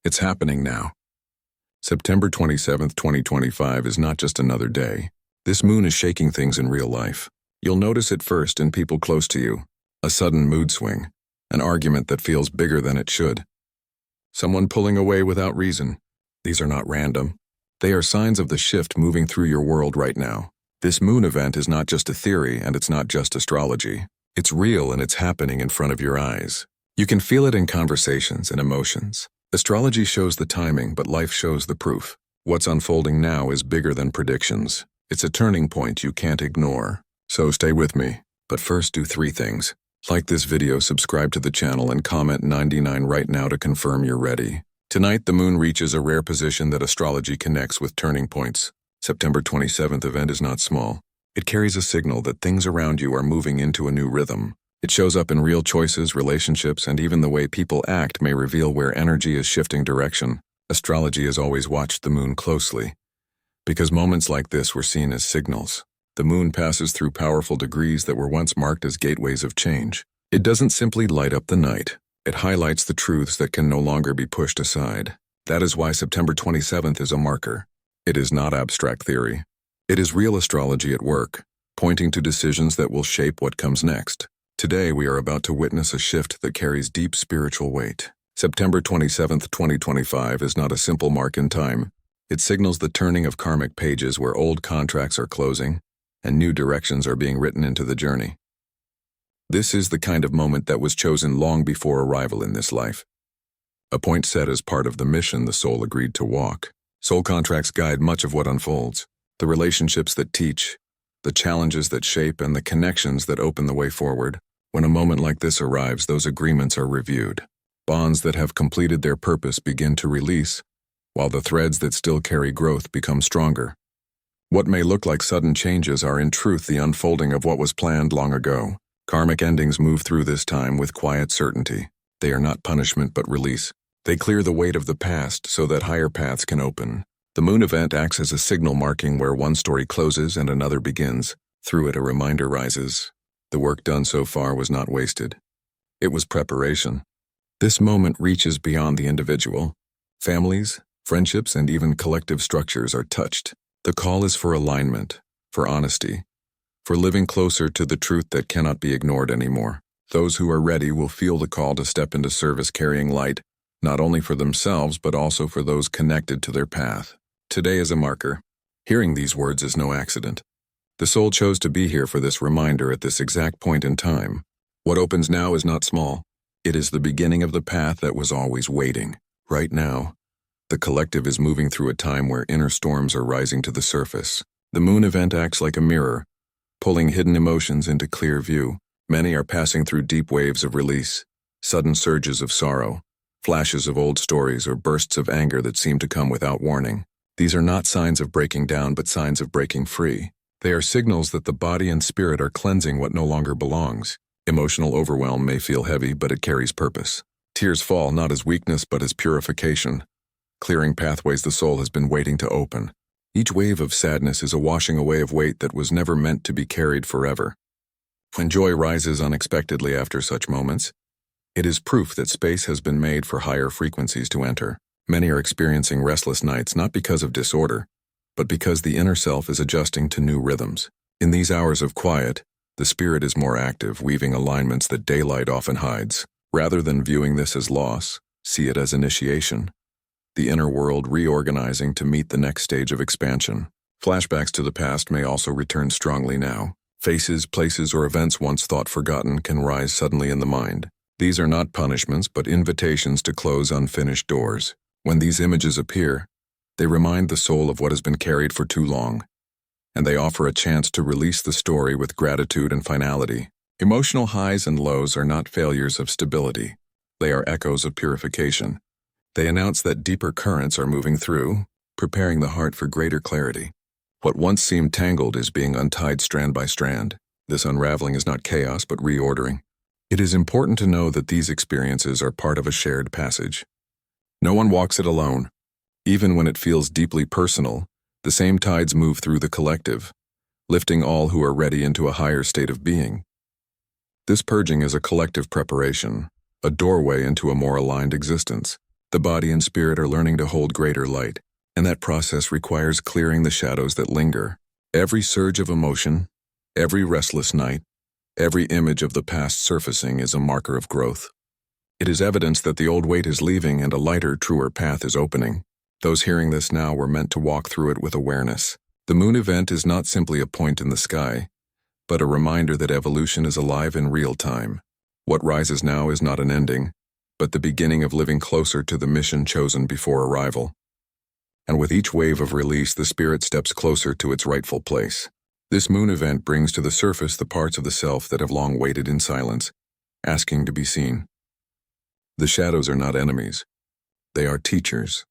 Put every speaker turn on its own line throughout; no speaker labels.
It's happening now. September 27th, 2025 is not just another day. This moon is shaking things in real life. You'll notice it first in people close to you. A sudden mood swing. An argument that feels bigger than it should. Someone pulling away without reason. These are not random. They are signs of the shift moving through your world right now. This moon event is not just a theory, and it's not just astrology. It's real, and it's happening in front of your eyes. You can feel it in conversations and emotions. Astrology shows the timing, but life shows the proof. What's unfolding now is bigger than predictions. It's a turning point you can't ignore. So stay with me. But first, do 3 things. Like this video, subscribe to the channel, and comment 99 right now to confirm you're ready. Tonight, the moon reaches a rare position that astrology connects with turning points. September 27th event is not small. It carries a signal that things around you are moving into a new rhythm. It shows up in real choices, relationships, and even the way people act may reveal where energy is shifting direction. Astrology has always watched the moon closely, because moments like this were seen as signals. The moon passes through powerful degrees that were once marked as gateways of change. It doesn't simply light up the night. It highlights the truths that can no longer be pushed aside. That is why September 27th is a marker. It is not abstract theory. It is real astrology at work, pointing to decisions that will shape what comes next. Today, we are about to witness a shift that carries deep spiritual weight. September 27th, 2025 is not a simple mark in time. It signals the turning of karmic pages where old contracts are closing and new directions are being written into the journey. This is the kind of moment that was chosen long before arrival in this life. A point set as part of the mission the soul agreed to walk. Soul contracts guide much of what unfolds. The relationships that teach, the challenges that shape, and the connections that open the way forward. When a moment like this arrives, those agreements are reviewed. Bonds that have completed their purpose begin to release, while the threads that still carry growth become stronger. What may look like sudden changes are in truth the unfolding of what was planned long ago. Karmic endings move through this time with quiet certainty. They are not punishment but release. They clear the weight of the past so that higher paths can open. The moon event acts as a signal marking where one story closes and another begins. Through it, a reminder rises. The work done so far was not wasted. It was preparation. This moment reaches beyond the individual. Families, friendships, and even collective structures are touched. The call is for alignment, for honesty, for living closer to the truth that cannot be ignored anymore. Those who are ready will feel the call to step into service carrying light, not only for themselves but also for those connected to their path. Today is a marker. Hearing these words is no accident. The soul chose to be here for this reminder at this exact point in time. What opens now is not small. It is the beginning of the path that was always waiting. Right now, the collective is moving through a time where inner storms are rising to the surface. The moon event acts like a mirror, pulling hidden emotions into clear view. Many are passing through deep waves of release, sudden surges of sorrow, flashes of old stories, or bursts of anger that seem to come without warning. These are not signs of breaking down, but signs of breaking free. They are signals that the body and spirit are cleansing what no longer belongs. Emotional overwhelm may feel heavy, but it carries purpose. Tears fall not as weakness, but as purification, clearing pathways the soul has been waiting to open. Each wave of sadness is a washing away of weight that was never meant to be carried forever. When joy rises unexpectedly after such moments, it is proof that space has been made for higher frequencies to enter. Many are experiencing restless nights not because of disorder, but because the inner self is adjusting to new rhythms. In these hours of quiet, the spirit is more active, weaving alignments that daylight often hides. Rather than viewing this as loss, see it as initiation. The inner world reorganizing to meet the next stage of expansion. Flashbacks to the past may also return strongly now. Faces, places, or events once thought forgotten can rise suddenly in the mind. These are not punishments, but invitations to close unfinished doors. When these images appear, they remind the soul of what has been carried for too long, and they offer a chance to release the story with gratitude and finality. Emotional highs and lows are not failures of stability. They are echoes of purification. They announce that deeper currents are moving through, preparing the heart for greater clarity. What once seemed tangled is being untied strand by strand. This unraveling is not chaos, but reordering. It is important to know that these experiences are part of a shared passage. No one walks it alone. Even when it feels deeply personal, the same tides move through the collective, lifting all who are ready into a higher state of being. This purging is a collective preparation, a doorway into a more aligned existence. The body and spirit are learning to hold greater light, and that process requires clearing the shadows that linger. Every surge of emotion, every restless night, every image of the past surfacing is a marker of growth. It is evidence that the old weight is leaving and a lighter, truer path is opening. Those hearing this now were meant to walk through it with awareness. The moon event is not simply a point in the sky, but a reminder that evolution is alive in real time. What rises now is not an ending, but the beginning of living closer to the mission chosen before arrival. And with each wave of release, the spirit steps closer to its rightful place. This moon event brings to the surface the parts of the self that have long waited in silence, asking to be seen. The shadows are not enemies. They are teachers.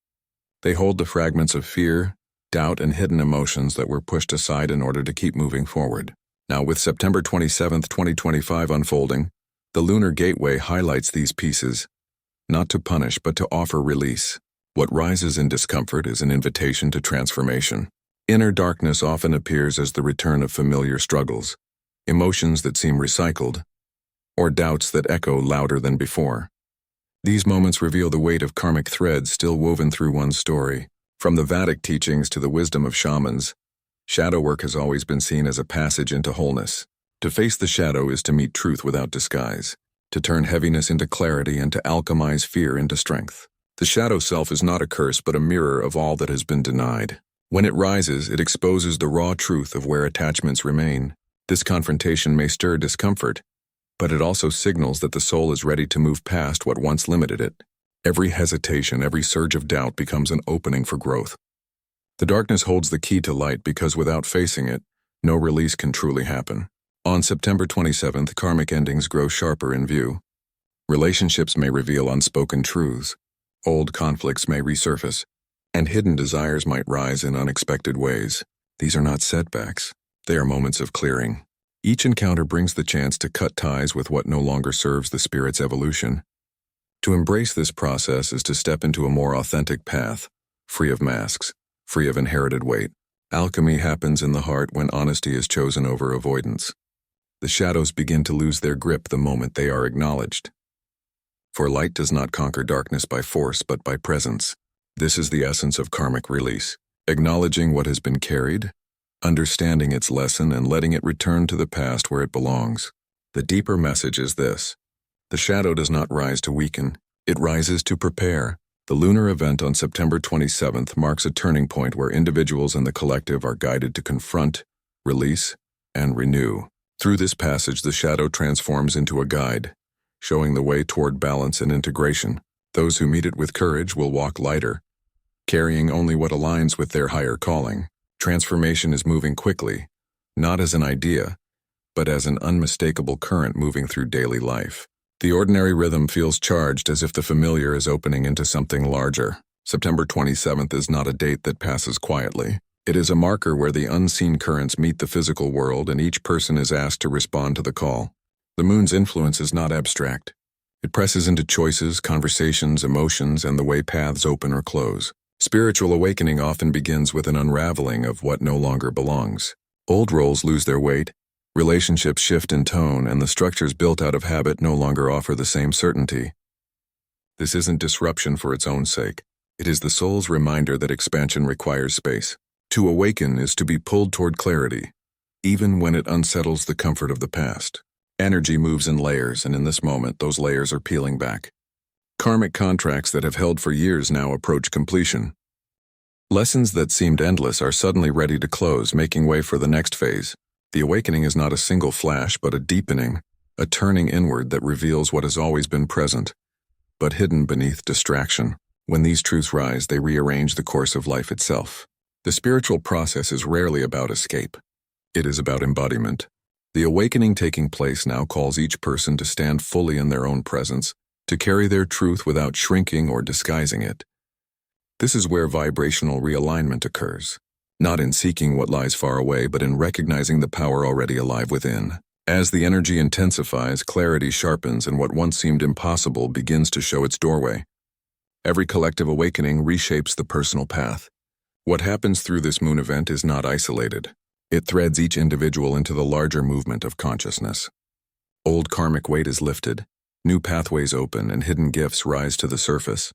They hold the fragments of fear, doubt, and hidden emotions that were pushed aside in order to keep moving forward. Now, with September 27, 2025 unfolding, the lunar gateway highlights these pieces, not to punish but to offer release. What rises in discomfort is an invitation to transformation. Inner darkness often appears as the return of familiar struggles, emotions that seem recycled, or doubts that echo louder than before. These moments reveal the weight of karmic threads still woven through one's story. From the Vedic teachings to the wisdom of shamans, shadow work has always been seen as a passage into wholeness. To face the shadow is to meet truth without disguise, to turn heaviness into clarity and to alchemize fear into strength. The shadow self is not a curse but a mirror of all that has been denied. When it rises, it exposes the raw truth of where attachments remain. This confrontation may stir discomfort, but it also signals that the soul is ready to move past what once limited it. Every hesitation, every surge of doubt becomes an opening for growth. The darkness holds the key to light because without facing it, no release can truly happen. On September 27th, karmic endings grow sharper in view. Relationships may reveal unspoken truths. Old conflicts may resurface, and hidden desires might rise in unexpected ways. These are not setbacks. They are moments of clearing. Each encounter brings the chance to cut ties with what no longer serves the spirit's evolution. To embrace this process is to step into a more authentic path, free of masks, free of inherited weight. Alchemy happens in the heart when honesty is chosen over avoidance. The shadows begin to lose their grip the moment they are acknowledged. For light does not conquer darkness by force but by presence. This is the essence of karmic release, acknowledging what has been carried, understanding its lesson, and letting it return to the past where it belongs. The deeper message is this: the shadow does not rise to weaken, it rises to prepare. The lunar event on September 27th marks a turning point where individuals and the collective are guided to confront, release, and renew. Through this passage, the shadow transforms into a guide, showing the way toward balance and integration. Those who meet it with courage will walk lighter, carrying only what aligns with their higher calling. Transformation is moving quickly, not as an idea, but as an unmistakable current moving through daily life. The ordinary rhythm feels charged as if the familiar is opening into something larger. September 27th is not a date that passes quietly. It is a marker where the unseen currents meet the physical world and each person is asked to respond to the call. The moon's influence is not abstract. It presses into choices, conversations, emotions, and the way paths open or close. Spiritual awakening often begins with an unraveling of what no longer belongs. Old roles lose their weight, relationships shift in tone, and the structures built out of habit no longer offer the same certainty. This isn't disruption for its own sake. It is the soul's reminder that expansion requires space. To awaken is to be pulled toward clarity, even when it unsettles the comfort of the past. Energy moves in layers, and in this moment, those layers are peeling back. Karmic contracts that have held for years now approach completion. Lessons that seemed endless are suddenly ready to close, making way for the next phase. The awakening is not a single flash, but a deepening, a turning inward that reveals what has always been present, but hidden beneath distraction. When these truths rise, they rearrange the course of life itself. The spiritual process is rarely about escape. It is about embodiment. The awakening taking place now calls each person to stand fully in their own presence, to carry their truth without shrinking or disguising it. This is where vibrational realignment occurs, not in seeking what lies far away, but in recognizing the power already alive within. As the energy intensifies, clarity sharpens, and what once seemed impossible begins to show its doorway. Every collective awakening reshapes the personal path. What happens through this moon event is not isolated. It threads each individual into the larger movement of consciousness. Old karmic weight is lifted, new pathways open, and hidden gifts rise to the surface.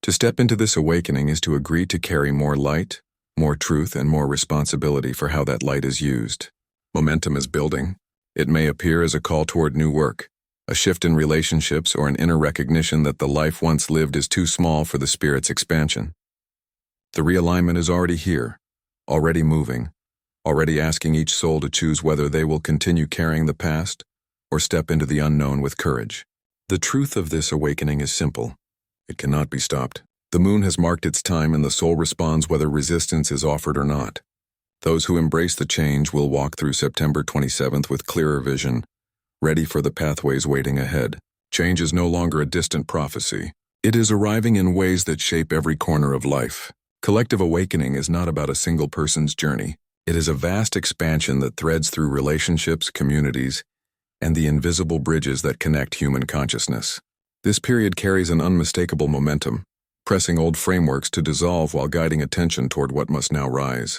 To step into this awakening is to agree to carry more light, more truth, and more responsibility for how that light is used. Momentum is building. It may appear as a call toward new work, a shift in relationships, or an inner recognition that the life once lived is too small for the spirit's expansion. The realignment is already here, already moving, already asking each soul to choose whether they will continue carrying the past or step into the unknown with courage. The truth of this awakening is simple. It cannot be stopped. The moon has marked its time and the soul responds whether resistance is offered or not. Those who embrace the change will walk through September 27th with clearer vision, ready for the pathways waiting ahead. Change is no longer a distant prophecy. It is arriving in ways that shape every corner of life. Collective awakening is not about a single person's journey. It is a vast expansion that threads through relationships, communities, and the invisible bridges that connect human consciousness. This period carries an unmistakable momentum, pressing old frameworks to dissolve while guiding attention toward what must now rise.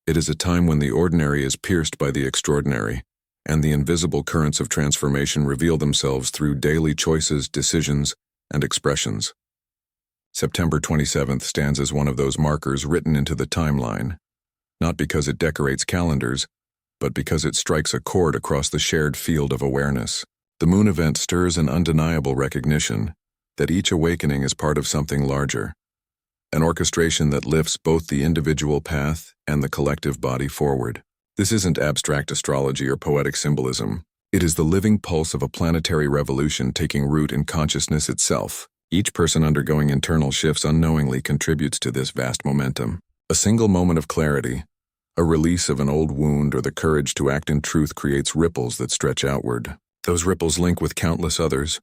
It is a time when the ordinary is pierced by the extraordinary, and the invisible currents of transformation reveal themselves through daily choices, decisions, and expressions. September 27th stands as one of those markers written into the timeline, not because it decorates calendars, but because it strikes a chord across the shared field of awareness. The moon event stirs an undeniable recognition that each awakening is part of something larger, an orchestration that lifts both the individual path and the collective body forward. This isn't abstract astrology or poetic symbolism. It is the living pulse of a planetary revolution taking root in consciousness itself. Each person undergoing internal shifts unknowingly contributes to this vast momentum. A single moment of clarity, a release of an old wound, or the courage to act in truth creates ripples that stretch outward. Those ripples link with countless others,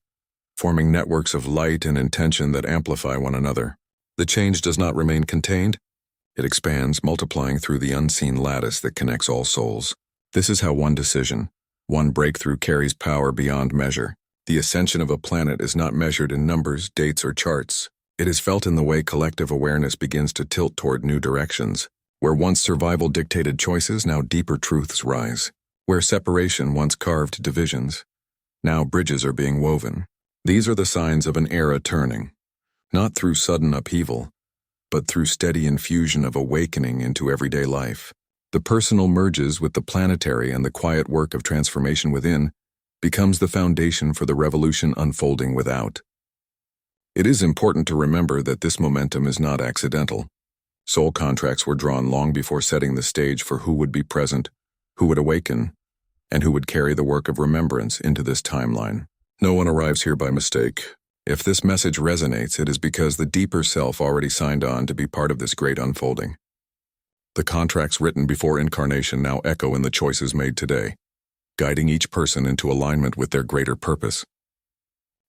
forming networks of light and intention that amplify one another. The change does not remain contained. It expands, multiplying through the unseen lattice that connects all souls. This is how one decision, one breakthrough carries power beyond measure. The ascension of a planet is not measured in numbers, dates, or charts. It is felt in the way collective awareness begins to tilt toward new directions. Where once survival dictated choices, now deeper truths rise. Where separation once carved divisions, now bridges are being woven. These are the signs of an era turning, not through sudden upheaval, but through steady infusion of awakening into everyday life. The personal merges with the planetary, and the quiet work of transformation within becomes the foundation for the revolution unfolding without. It is important to remember that this momentum is not accidental. Soul contracts were drawn long before setting the stage for who would be present, who would awaken, and who would carry the work of remembrance into this timeline. No one arrives here by mistake. If this message resonates, it is because the deeper self already signed on to be part of this great unfolding. The contracts written before incarnation now echo in the choices made today, guiding each person into alignment with their greater purpose.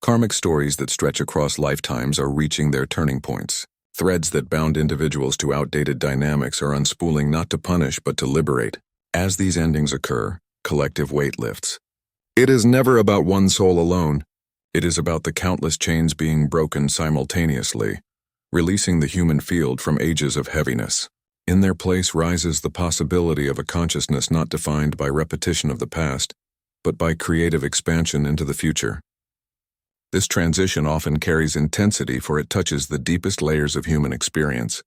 Karmic stories that stretch across lifetimes are reaching their turning points. Threads that bound individuals to outdated dynamics are unspooling, not to punish but to liberate. As these endings occur, collective weight lifts. It is never about one soul alone. It is about the countless chains being broken simultaneously, releasing the human field from ages of heaviness. In their place rises the possibility of a consciousness not defined by repetition of the past, but by creative expansion into the future. This transition often carries intensity, for it touches the deepest layers of human experience.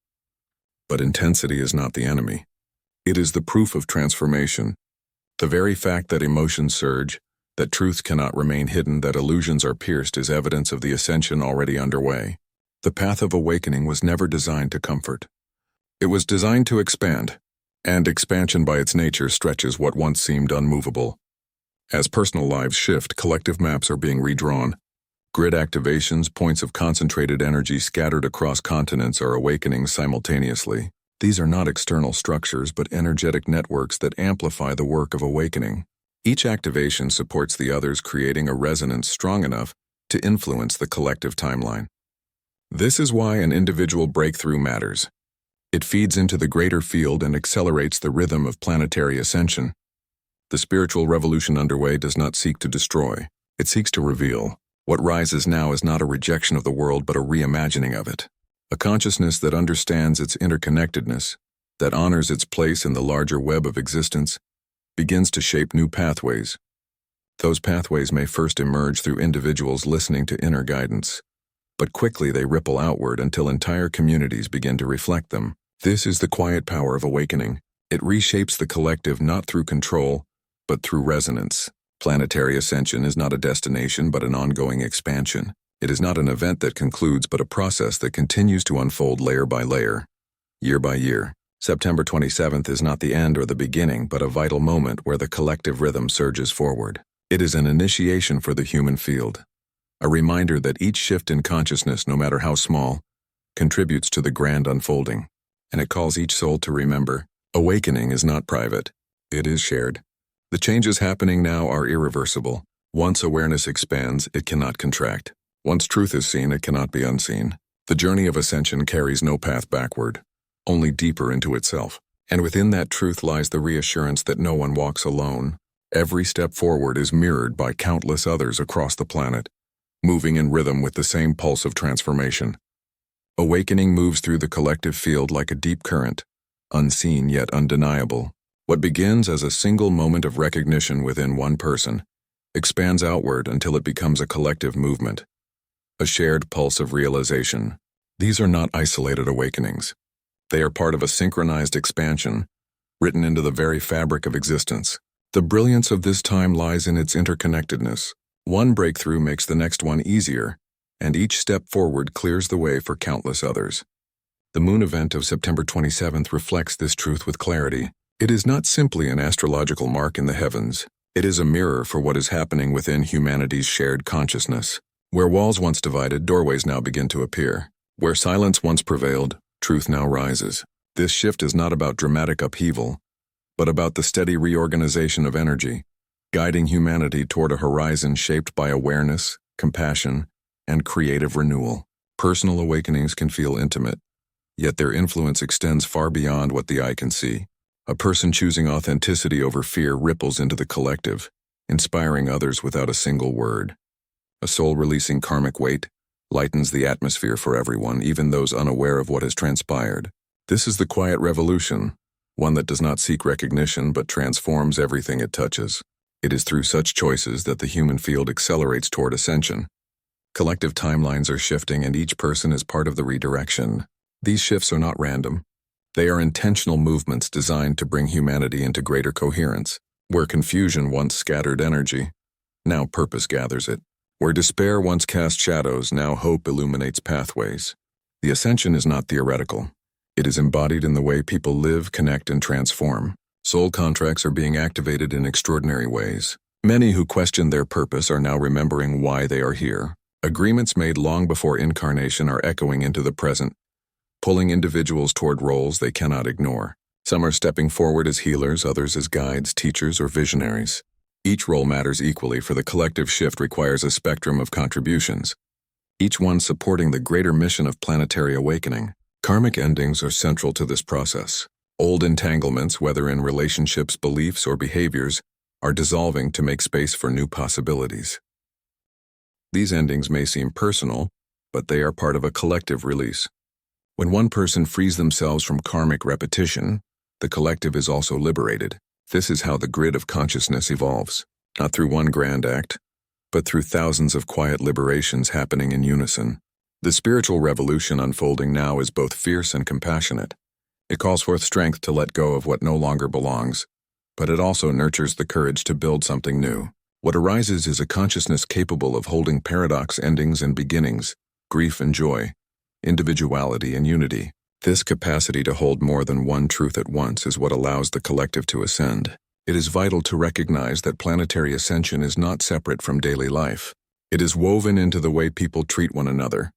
But intensity is not the enemy. It is the proof of transformation. The very fact that emotions surge, that truth cannot remain hidden, that illusions are pierced is evidence of the ascension already underway. The path of awakening was never designed to comfort. It was designed to expand, and expansion by its nature stretches what once seemed unmovable. As personal lives shift, collective maps are being redrawn. Grid activations, points of concentrated energy scattered across continents, are awakening simultaneously. These are not external structures, but energetic networks that amplify the work of awakening. Each activation supports the others, creating a resonance strong enough to influence the collective timeline. This is why an individual breakthrough matters. It feeds into the greater field and accelerates the rhythm of planetary ascension. The spiritual revolution underway does not seek to destroy. It seeks to reveal. What rises now is not a rejection of the world, but a reimagining of it. A consciousness that understands its interconnectedness, that honors its place in the larger web of existence, begins to shape new pathways. Those pathways may first emerge through individuals listening to inner guidance, but quickly they ripple outward until entire communities begin to reflect them. This is the quiet power of awakening. It reshapes the collective not through control, but through resonance. Planetary ascension is not a destination but an ongoing expansion. It is not an event that concludes but a process that continues to unfold layer by layer, year by year. September 27th is not the end or the beginning, but a vital moment where the collective rhythm surges forward. It is an initiation for the human field, a reminder that each shift in consciousness, no matter how small, contributes to the grand unfolding. And it calls each soul to remember, awakening is not private, it is shared. The changes happening now are irreversible. Once awareness expands, it cannot contract. Once truth is seen, it cannot be unseen. The journey of ascension carries no path backward, only deeper into itself. And within that truth lies the reassurance that no one walks alone. Every step forward is mirrored by countless others across the planet, moving in rhythm with the same pulse of transformation. Awakening moves through the collective field like a deep current, unseen yet undeniable. What begins as a single moment of recognition within one person expands outward until it becomes a collective movement, a shared pulse of realization. These are not isolated awakenings. They are part of a synchronized expansion, written into the very fabric of existence. The brilliance of this time lies in its interconnectedness. One breakthrough makes the next one easier, and each step forward clears the way for countless others. The moon event of September 27th reflects this truth with clarity. It is not simply an astrological mark in the heavens. It is a mirror for what is happening within humanity's shared consciousness. Where walls once divided, doorways now begin to appear. Where silence once prevailed, truth now rises. This shift is not about dramatic upheaval, but about the steady reorganization of energy, guiding humanity toward a horizon shaped by awareness, compassion, and creative renewal. Personal awakenings can feel intimate, yet their influence extends far beyond what the eye can see. A person choosing authenticity over fear ripples into the collective, inspiring others without a single word. A soul releasing karmic weight lightens the atmosphere for everyone, even those unaware of what has transpired. This is the quiet revolution, one that does not seek recognition but transforms everything it touches. It is through such choices that the human field accelerates toward ascension. Collective timelines are shifting and each person is part of the redirection. These shifts are not random. They are intentional movements designed to bring humanity into greater coherence. Where confusion once scattered energy, now purpose gathers it. Where despair once cast shadows, now hope illuminates pathways. The ascension is not theoretical. It is embodied in the way people live, connect, and transform. Soul contracts are being activated in extraordinary ways. Many who questioned their purpose are now remembering why they are here. Agreements made long before incarnation are echoing into the present, pulling individuals toward roles they cannot ignore. Some are stepping forward as healers, others as guides, teachers, or visionaries. Each role matters equally, for the collective shift requires a spectrum of contributions, each one supporting the greater mission of planetary awakening. Karmic endings are central to this process. Old entanglements, whether in relationships, beliefs, or behaviors, are dissolving to make space for new possibilities. These endings may seem personal, but they are part of a collective release. When one person frees themselves from karmic repetition, the collective is also liberated. This is how the grid of consciousness evolves, not through one grand act, but through thousands of quiet liberations happening in unison. The spiritual revolution unfolding now is both fierce and compassionate. It calls forth strength to let go of what no longer belongs, but it also nurtures the courage to build something new. What arises is a consciousness capable of holding paradox, endings and beginnings, grief and joy, individuality and unity. This capacity to hold more than one truth at once is what allows the collective to ascend. It is vital to recognize that planetary ascension is not separate from daily life. It is woven into the way people treat one another,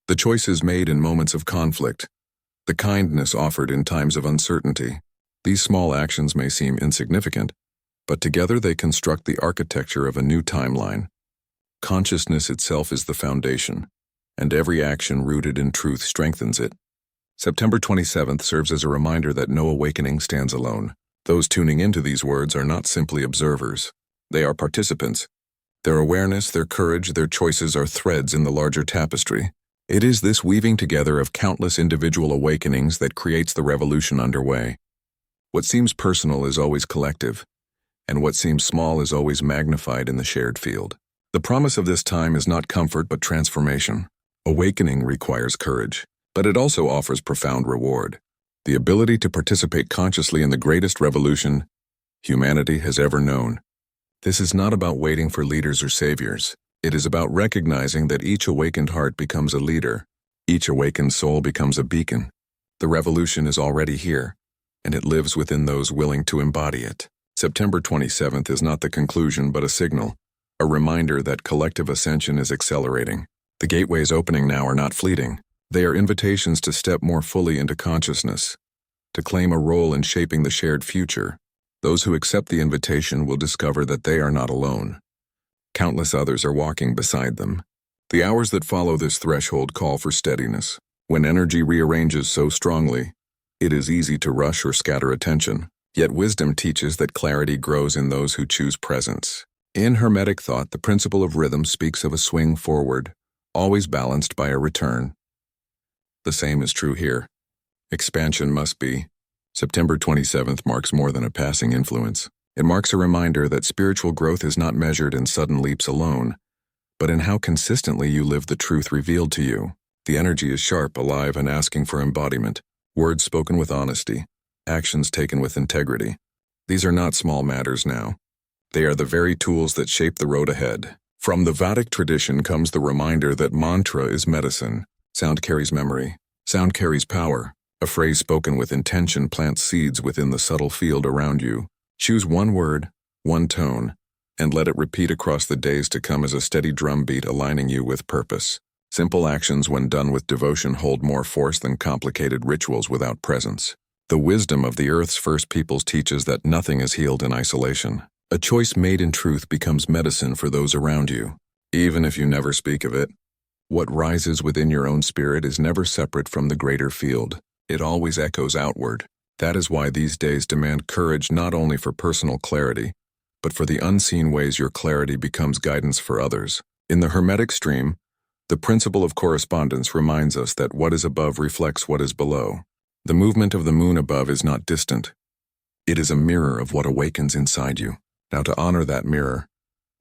the choices made in moments of conflict, the kindness offered in times of uncertainty. These small actions may seem insignificant, but together they construct the architecture of a new timeline. Consciousness itself is the foundation, and every action rooted in truth strengthens it. September 27th serves as a reminder that no awakening stands alone. Those tuning into these words are not simply observers. They are participants. Their awareness, their courage, their choices are threads in the larger tapestry. It is this weaving together of countless individual awakenings that creates the revolution underway. What seems personal is always collective, and what seems small is always magnified in the shared field. The promise of this time is not comfort but transformation. Awakening requires courage, but it also offers profound reward. The ability to participate consciously in the greatest revolution humanity has ever known. This is not about waiting for leaders or saviors. It is about recognizing that each awakened heart becomes a leader. Each awakened soul becomes a beacon. The revolution is already here, and it lives within those willing to embody it. September 27th is not the conclusion but a signal, a reminder that collective ascension is accelerating. The gateways opening now are not fleeting. They are invitations to step more fully into consciousness, to claim a role in shaping the shared future. Those who accept the invitation will discover that they are not alone. Countless others are walking beside them. The hours that follow this threshold call for steadiness. When energy rearranges so strongly, it is easy to rush or scatter attention. Yet wisdom teaches that clarity grows in those who choose presence. In Hermetic thought, the principle of rhythm speaks of a swing forward, always balanced by a return. The same is true here. Expansion must be. September 27th marks more than a passing influence. It marks a reminder that spiritual growth is not measured in sudden leaps alone, but in how consistently you live the truth revealed to you. The energy is sharp, alive, and asking for embodiment. Words spoken with honesty, actions taken with integrity. These are not small matters now. They are the very tools that shape the road ahead. From the Vedic tradition comes the reminder that mantra is medicine. Sound carries memory. Sound carries power. A phrase spoken with intention plants seeds within the subtle field around you. Choose one word, one tone, and let it repeat across the days to come as a steady drumbeat aligning you with purpose. Simple actions when done with devotion hold more force than complicated rituals without presence. The wisdom of the Earth's first peoples teaches that nothing is healed in isolation. A choice made in truth becomes medicine for those around you, even if you never speak of it. What rises within your own spirit is never separate from the greater field. It always echoes outward. That is why these days demand courage not only for personal clarity, but for the unseen ways your clarity becomes guidance for others. In the Hermetic stream, the principle of correspondence reminds us that what is above reflects what is below. The movement of the moon above is not distant. It is a mirror of what awakens inside you. Now to honor that mirror,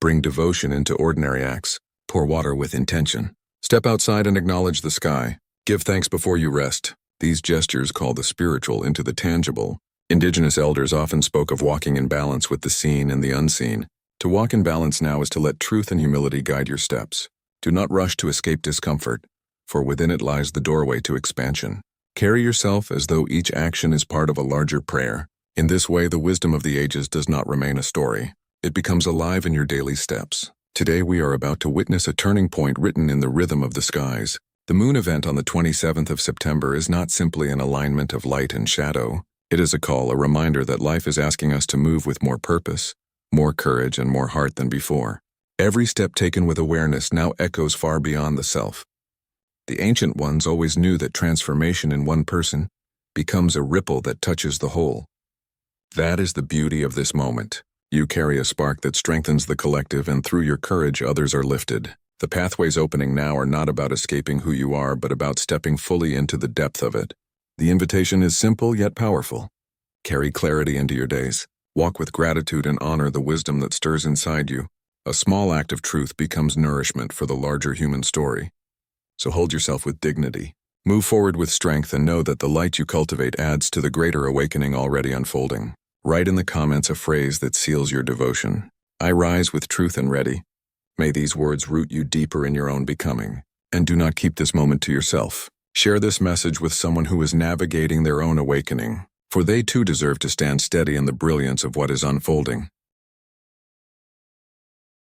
bring devotion into ordinary acts, pour water with intention. Step outside and acknowledge the sky. Give thanks before you rest. These gestures call the spiritual into the tangible. Indigenous elders often spoke of walking in balance with the seen and the unseen. To walk in balance now is to let truth and humility guide your steps. Do not rush to escape discomfort, for within it lies the doorway to expansion. Carry yourself as though each action is part of a larger prayer. In this way, the wisdom of the ages does not remain a story. It becomes alive in your daily steps. Today we are about to witness a turning point written in the rhythm of the skies. The moon event on the 27th of September is not simply an alignment of light and shadow. It is a call, a reminder that life is asking us to move with more purpose, more courage, and more heart than before. Every step taken with awareness now echoes far beyond the self. The ancient ones always knew that transformation in one person becomes a ripple that touches the whole. That is the beauty of this moment. You carry a spark that strengthens the collective, and through your courage others are lifted. The pathways opening now are not about escaping who you are, but about stepping fully into the depth of it. The invitation is simple yet powerful. Carry clarity into your days. Walk with gratitude and honor the wisdom that stirs inside you. A small act of truth becomes nourishment for the larger human story. So hold yourself with dignity. Move forward with strength and know that the light you cultivate adds to the greater awakening already unfolding. Write in the comments a phrase that seals your devotion. I rise with truth and ready. May these words root you deeper in your own becoming. And do not keep this moment to yourself. Share this message with someone who is navigating their own awakening, for they too deserve to stand steady in the brilliance of what is unfolding.